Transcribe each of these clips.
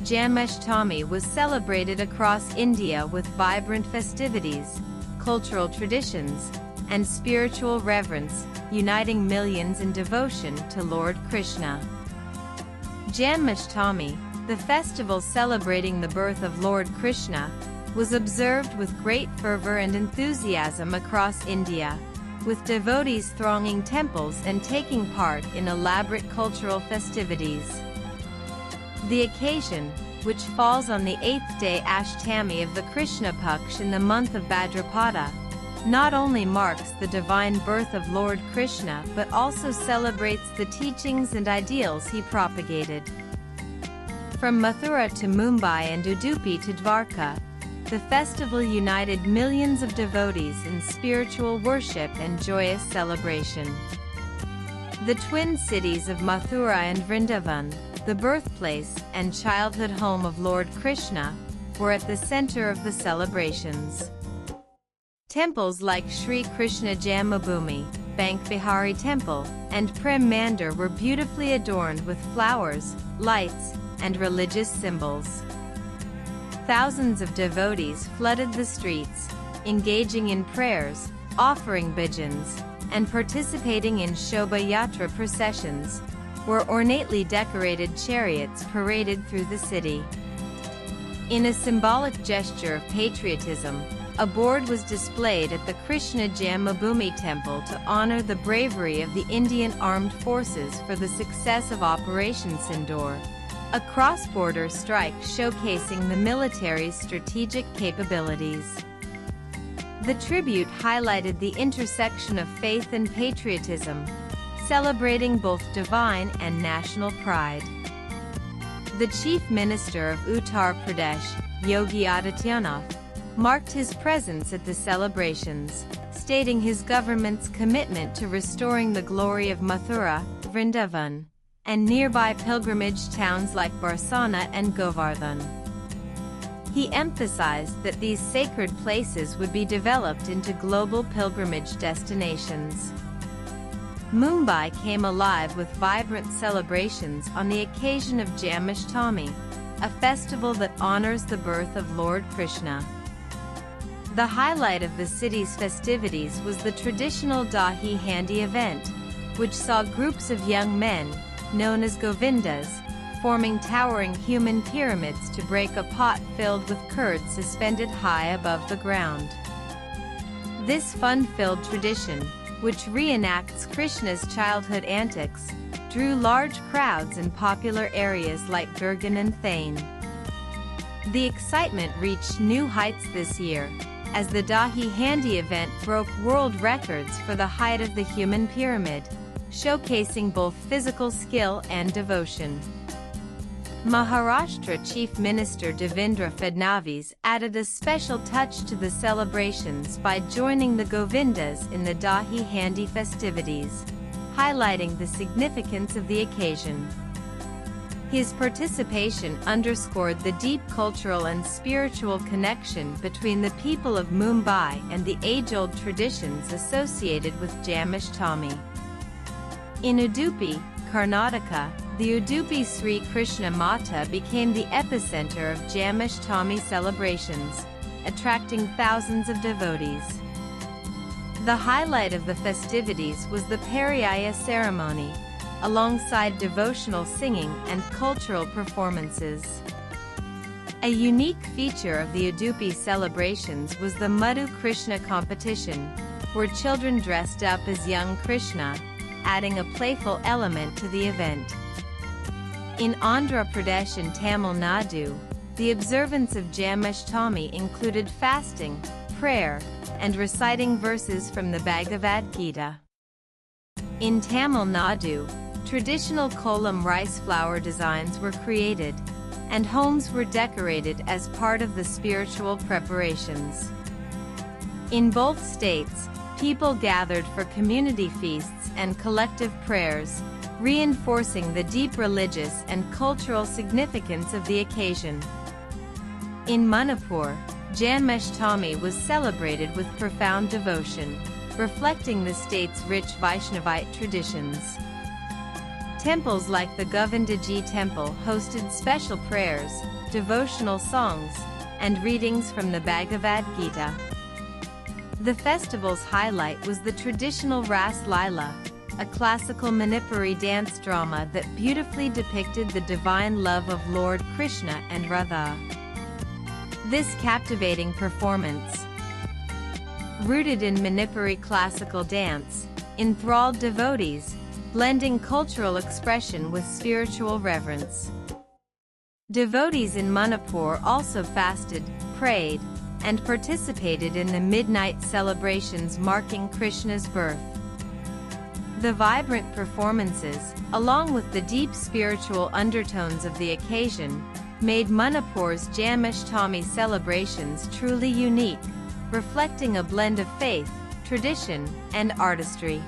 Janmashtami was celebrated across India with vibrant festivities, cultural traditions, and spiritual reverence, uniting millions in devotion to Lord Krishna. Janmashtami, the festival celebrating the birth of Lord Krishna, was observed with great fervor and enthusiasm across India, with devotees thronging temples and taking part in elaborate cultural festivities. The occasion, which falls on the 8th day Ashtami of the Krishna Paksh in the month of Bhadrapada, not only marks the divine birth of Lord Krishna but also celebrates the teachings and ideals he propagated. From Mathura to Mumbai and Udupi to Dwarka, the festival united millions of devotees in spiritual worship and joyous celebration. The twin cities of Mathura and Vrindavan, the birthplace and childhood home of Lord Krishna, were at the center of the celebrations. Temples like Sri Krishna Janmabhoomi, Bank Bihari Temple, and Prem Mandir were beautifully adorned with flowers, lights, and religious symbols. Thousands of devotees flooded the streets, engaging in prayers, offering bhajans, and participating in Shobha Yatra processions, where ornately decorated chariots paraded through the city. In a symbolic gesture of patriotism, a board was displayed at the Krishna Janmabhoomi temple to honor the bravery of the Indian Armed Forces for the success of Operation Sindoor, a cross-border strike showcasing the military's strategic capabilities. The tribute highlighted the intersection of faith and patriotism, celebrating both divine and national pride. The Chief Minister of Uttar Pradesh, Yogi Adityanath, marked his presence at the celebrations, stating his government's commitment to restoring the glory of Mathura, Vrindavan, and nearby pilgrimage towns like Barsana and Govardhan. He emphasized that these sacred places would be developed into global pilgrimage destinations. Mumbai came alive with vibrant celebrations on the occasion of Janmashtami, a festival that honors the birth of Lord Krishna. The highlight of the city's festivities was the traditional Dahi Handi event, which saw groups of young men, known as Govindas, forming towering human pyramids to break a pot filled with curd suspended high above the ground. This fun-filled tradition, which reenacts Krishna's childhood antics, drew large crowds in popular areas like Durgan and Thane. The excitement reached new heights this year, as the Dahi Handi event broke world records for the height of the human pyramid, showcasing both physical skill and devotion. Maharashtra Chief Minister Devendra Fadnavis added a special touch to the celebrations by joining the Govindas in the Dahi Handi festivities, highlighting the significance of the occasion. His participation underscored the deep cultural and spiritual connection between the people of Mumbai and the age-old traditions associated with Janmashtami. In Udupi, Karnataka, the Udupi Sri Krishna Mata became the epicenter of Janmashtami celebrations, attracting thousands of devotees. The highlight of the festivities was the Pariyaya ceremony, alongside devotional singing and cultural performances. A unique feature of the Udupi celebrations was the Madhu Krishna competition, where children dressed up as young Krishna, adding a playful element to the event. In Andhra Pradesh and Tamil Nadu, the observance of Janmashtami included fasting, prayer, and reciting verses from the Bhagavad Gita. In Tamil Nadu, traditional kolam rice flower designs were created, and homes were decorated as part of the spiritual preparations. In both states, people gathered for community feasts and collective prayers, reinforcing the deep religious and cultural significance of the occasion. In Manipur, Janmashtami was celebrated with profound devotion, reflecting the state's rich Vaishnavite traditions. Temples like the Govindaji temple hosted special prayers, devotional songs, and readings from the Bhagavad Gita. The festival's highlight was the traditional Ras Lila, a classical Manipuri dance drama that beautifully depicted the divine love of Lord Krishna and Radha. This captivating performance, rooted in Manipuri classical dance, enthralled devotees, blending cultural expression with spiritual reverence. Devotees in Manipur also fasted, prayed, and participated in the midnight celebrations marking Krishna's birth. The vibrant performances, along with the deep spiritual undertones of the occasion, made Manipur's Janmashtami celebrations truly unique, reflecting a blend of faith, tradition, and artistry.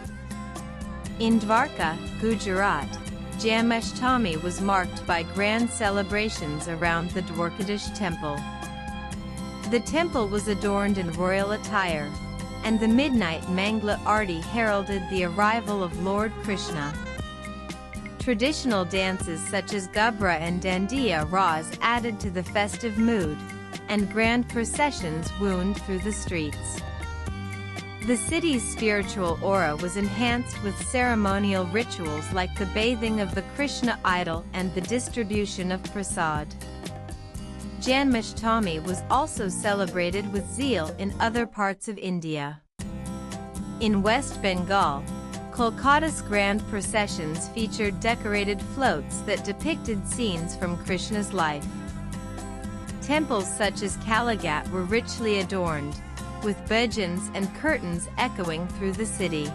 In Dwarka, Gujarat, Janmashtami was marked by grand celebrations around the Dwarkadish temple. The temple was adorned in royal attire, and the midnight Mangla Arti heralded the arrival of Lord Krishna. Traditional dances such as Gabra and Dandiya Ras added to the festive mood, and grand processions wound through the streets. The city's spiritual aura was enhanced with ceremonial rituals like the bathing of the Krishna idol and the distribution of prasad. Janmashtami was also celebrated with zeal in other parts of India. In West Bengal, Kolkata's grand processions featured decorated floats that depicted scenes from Krishna's life. Temples such as Kaligat were richly adorned, with bhajans and curtains echoing through the city.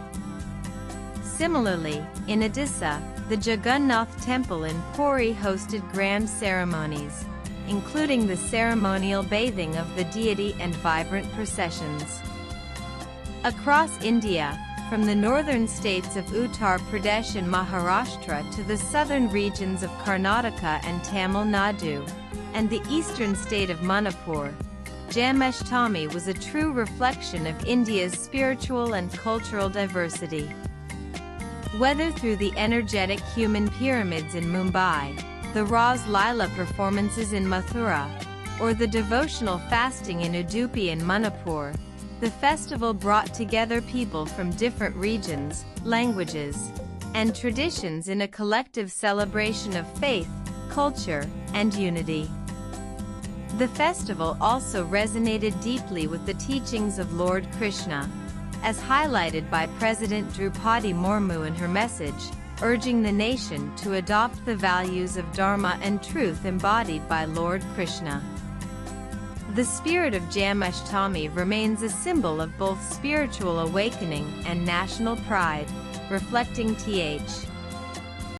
Similarly, in Odisha, the Jagannath Temple in Puri hosted grand ceremonies, including the ceremonial bathing of the deity and vibrant processions. Across India, from the northern states of Uttar Pradesh and Maharashtra to the southern regions of Karnataka and Tamil Nadu, and the eastern state of Manipur, Janmashtami was a true reflection of India's spiritual and cultural diversity. Whether through the energetic human pyramids in Mumbai, the Ras Lila performances in Mathura, or the devotional fasting in Udupi in Manipur, the festival brought together people from different regions, languages, and traditions in a collective celebration of faith, culture, and unity. The festival also resonated deeply with the teachings of Lord Krishna, as highlighted by President Draupadi Murmu in her message, urging the nation to adopt the values of Dharma and truth embodied by Lord Krishna. The spirit of Janmashtami remains a symbol of both spiritual awakening and national pride, reflecting Th.